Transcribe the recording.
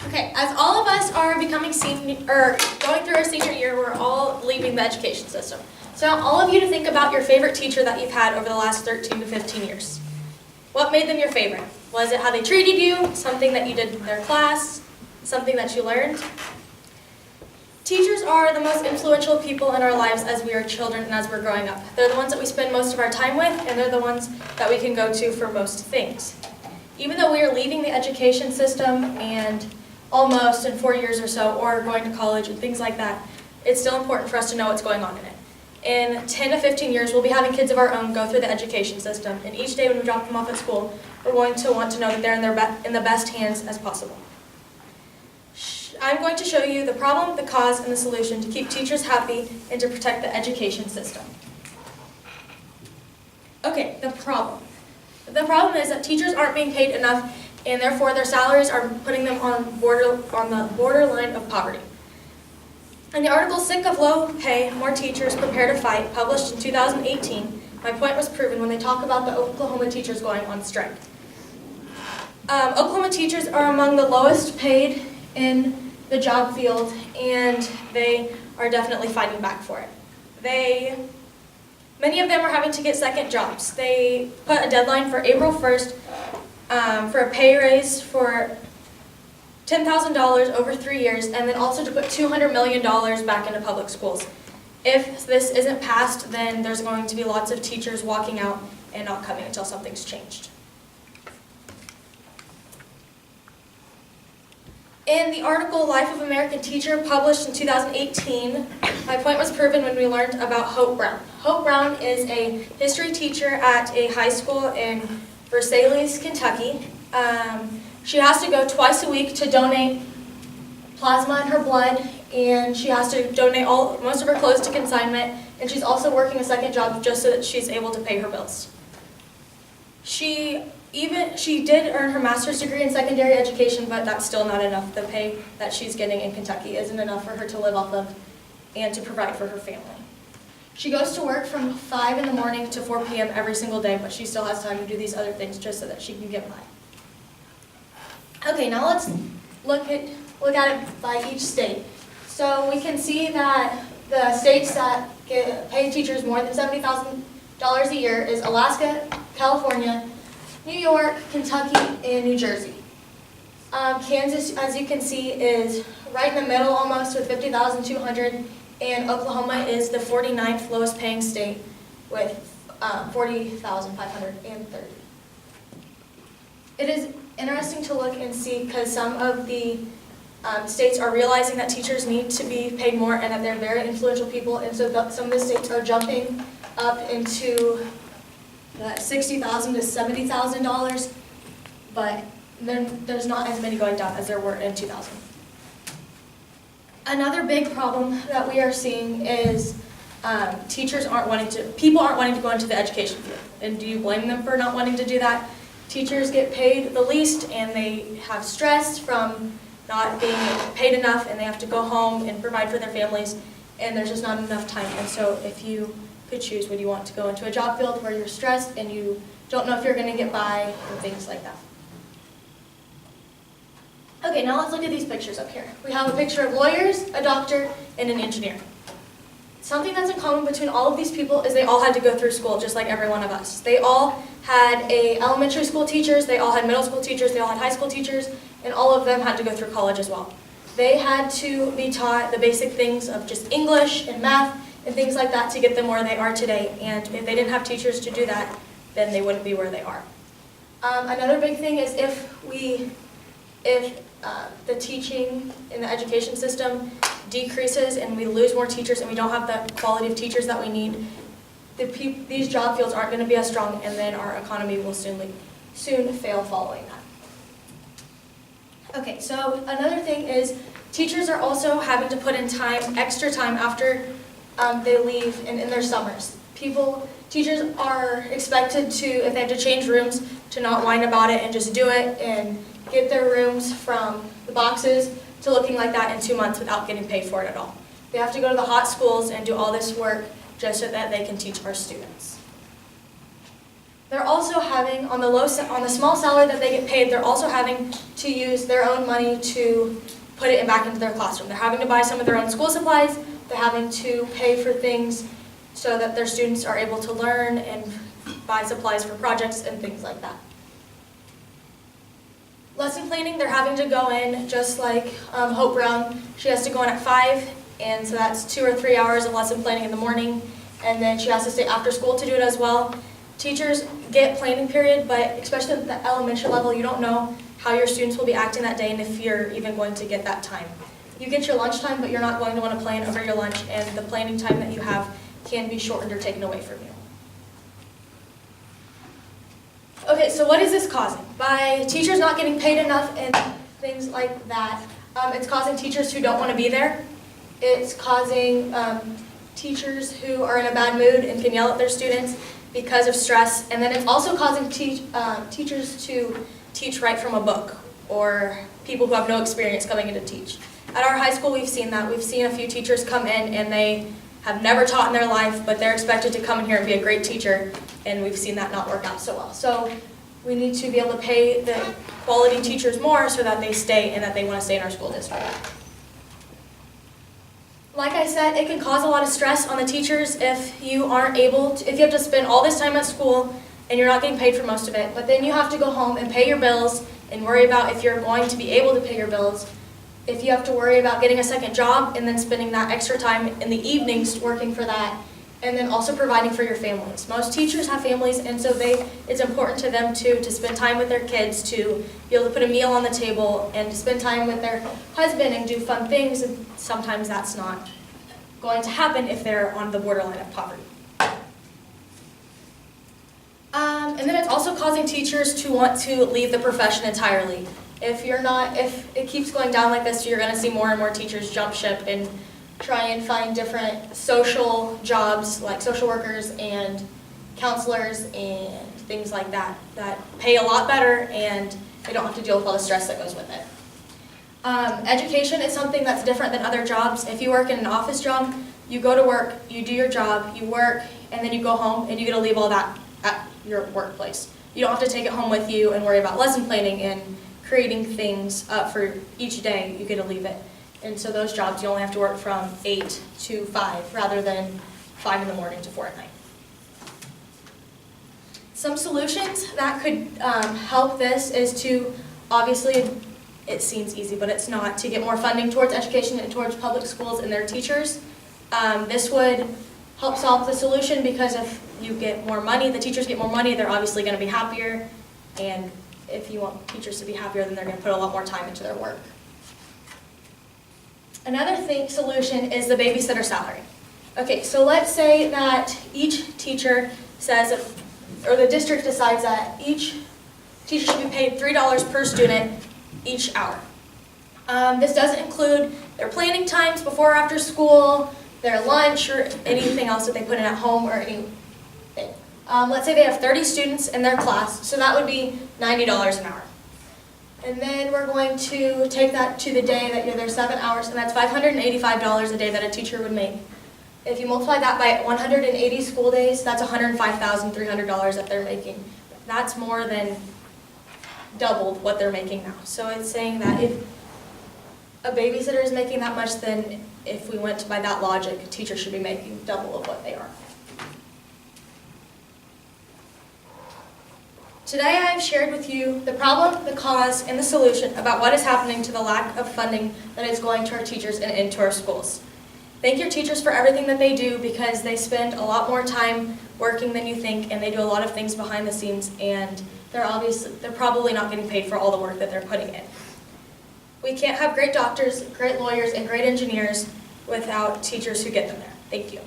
Okay, as all of us are becoming senior, or going through our senior year, we're all leaving the education system. So I want all of you to think about your favorite teacher that you've had over the last 13 to 15 years. What made them your favorite? Was it how they treated you, something that you did in their class, something that you learned? Teachers are the most influential people in our lives as we are children and as we're growing up. They're the ones that we spend most of our time with, and they're the ones that we can go to for most things. Even though we are leaving the education system and almost in 4 years or so, or going to college and things like that, it's still important for us to know what's going on in it. In 10 to 15 years, we'll be having kids of our own go through the education system, and each day when we drop them off at school, we're going to want to know that they're in the best hands as possible. I'm going to show you the problem, the cause, and the solution to keep teachers happy and to protect the education system. Okay, the problem. The problem is that teachers aren't being paid enough, and therefore their salaries are putting them on the borderline of poverty. In the article, Sick of Low Pay, More Teachers Prepare to Fight, published in 2018, my point was proven when they talk about the Oklahoma teachers going on strike. Oklahoma teachers are among the lowest paid in the job field, and they are definitely fighting back for it. Many of them are having to get second jobs. They put a deadline for April 1st for a pay raise for $10,000 over 3 years, and then also to put $200 million back into public schools. If this isn't passed, then there's going to be lots of teachers walking out and not coming until something's changed. In the article, Life of American Teacher, published in 2018, my point was proven when we learned about Hope Brown. Hope Brown is a history teacher at a high school in Versailles, Kentucky. She has to go twice a week to donate plasma in her blood, and she has to donate most of her clothes to consignment, and she's also working a second job just so that she's able to pay her bills. She did earn her master's degree in secondary education, but that's still not enough. The pay that she's getting in Kentucky isn't enough for her to live off of and to provide for her family. She goes to work from 5 in the morning to 4 p.m. every single day, but she still has time to do these other things just so that she can get by. Okay, now let's look at it by each state. So we can see that the states that pay teachers more than $70,000 a year is Alaska, California, New York, Kentucky, and New Jersey. Kansas, as you can see, is right in the middle almost with $50,200, and Oklahoma is the 49th lowest paying state with $40,530. It is interesting to look and see because some of the states are realizing that teachers need to be paid more and that they're very influential people, and so some of the states are jumping up into $60,000 to $70,000, but there's not as many going down as there were in 2000. Another big problem that we are seeing is people aren't wanting to go into the education field. And do you blame them for not wanting to do that? Teachers get paid the least, and they have stress from not being paid enough, and they have to go home and provide for their families, and there's just not enough time. And so if you could choose, would you want to go into a job field where you're stressed and you don't know if you're going to get by and things like that? Okay, now let's look at these pictures up here. We have a picture of lawyers, a doctor, and an engineer. Something that's in common between all of these people is they all had to go through school just like every one of us. They all had elementary school teachers, they all had middle school teachers, they all had high school teachers, and all of them had to go through college as well. They had to be taught the basic things of just English and math and things like that to get them where they are today. And if they didn't have teachers to do that, then they wouldn't be where they are. Another big thing is if the teaching in the education system decreases and we lose more teachers and we don't have the quality of teachers that we need, these job fields aren't going to be as strong, and then our economy will soon fail following that. Okay, so another thing is teachers are also having to put in extra time after they leave and in their summers. Teachers are expected to, if they have to change rooms, to not whine about it and just do it and get their rooms from the boxes to looking like that in 2 months without getting paid for it at all. They have to go to the hot schools and do all this work just so that they can teach our students. they're also having, on the small salary that they get paid, they're also having to use their own money to put it back into their classroom. They're having to buy some of their own school supplies, they're having to pay for things so that their students are able to learn and buy supplies for projects and things like that. Lesson planning, they're having to go in just like Hope Brown. She has to go in at 5, and so that's 2 or 3 hours of lesson planning in the morning, and then she has to stay after school to do it as well. Teachers get planning period, but especially at the elementary level, you don't know how your students will be acting that day and if you're even going to get that time. You get your lunchtime, but you're not going to want to plan over your lunch, and the planning time that you have can be shortened or taken away from you. Okay, so what is this causing? By teachers not getting paid enough and things like that, it's causing teachers who don't want to be there. It's causing teachers who are in a bad mood and can yell at their students because of stress. And then it's also causing teachers to teach right from a book, or people who have no experience coming in to teach. At our high school, we've seen that. We've seen a few teachers come in and they have never taught in their life, but they're expected to come in here and be a great teacher, and we've seen that not work out so well. So we need to be able to pay the quality teachers more so that they stay and that they want to stay in our school district. Like I said, it can cause a lot of stress on the teachers if you aren't able to, if you have to spend all this time at school and you're not getting paid for most of it, but then you have to go home and pay your bills and worry about if you're going to be able to pay your bills. If you have to worry about getting a second job and then spending that extra time in the evenings working for that, and then also providing for your families. Most teachers have families, and so it's important to them too to spend time with their kids, to be able to put a meal on the table, and to spend time with their husband and do fun things, and sometimes that's not going to happen if they're on the borderline of poverty. And then it's also causing teachers to want to leave the profession entirely. If it keeps going down like this, you're going to see more and more teachers jump ship and try and find different social jobs like social workers and counselors and things like that that pay a lot better and they don't have to deal with all the stress that goes with it. Education is something that's different than other jobs. If you work in an office job, you go to work, you do your job, you work, and then you go home and you get to leave all that at your workplace. You don't have to take it home with you and worry about lesson planning and creating things for each day. You get to leave it. And so those jobs, you only have to work from 8 to 5 rather than 5 in the morning to 4 at night. Some solutions that could help this is to, obviously, it seems easy, but it's not, to get more funding towards education and towards public schools and their teachers. This would help solve the solution because if you get more money, the teachers get more money, they're obviously going to be happier. And if you want teachers to be happier, then they're going to put a lot more time into their work. Another solution is the babysitter salary. Okay, so let's say that each teacher says, or the district decides that each teacher should be paid $3 per student each hour. This doesn't include their planning times before or after school, their lunch, or anything else that they put in at home or anything. Let's say they have 30 students in their class, so that would be $90 an hour. And then we're going to take that to the day that you're there 7 hours, and that's $585 a day that a teacher would make. If you multiply that by 180 school days, that's $105,300 that they're making. That's more than doubled what they're making now. So it's saying that if a babysitter is making that much, then if we went by that logic, a teacher should be making double of what they are. Today I have shared with you the problem, the cause, and the solution about what is happening to the lack of funding that is going to our teachers and into our schools. Thank your teachers for everything that they do because they spend a lot more time working than you think, and they do a lot of things behind the scenes, and they're probably not getting paid for all the work that they're putting in. We can't have great doctors, great lawyers, and great engineers without teachers who get them there. Thank you.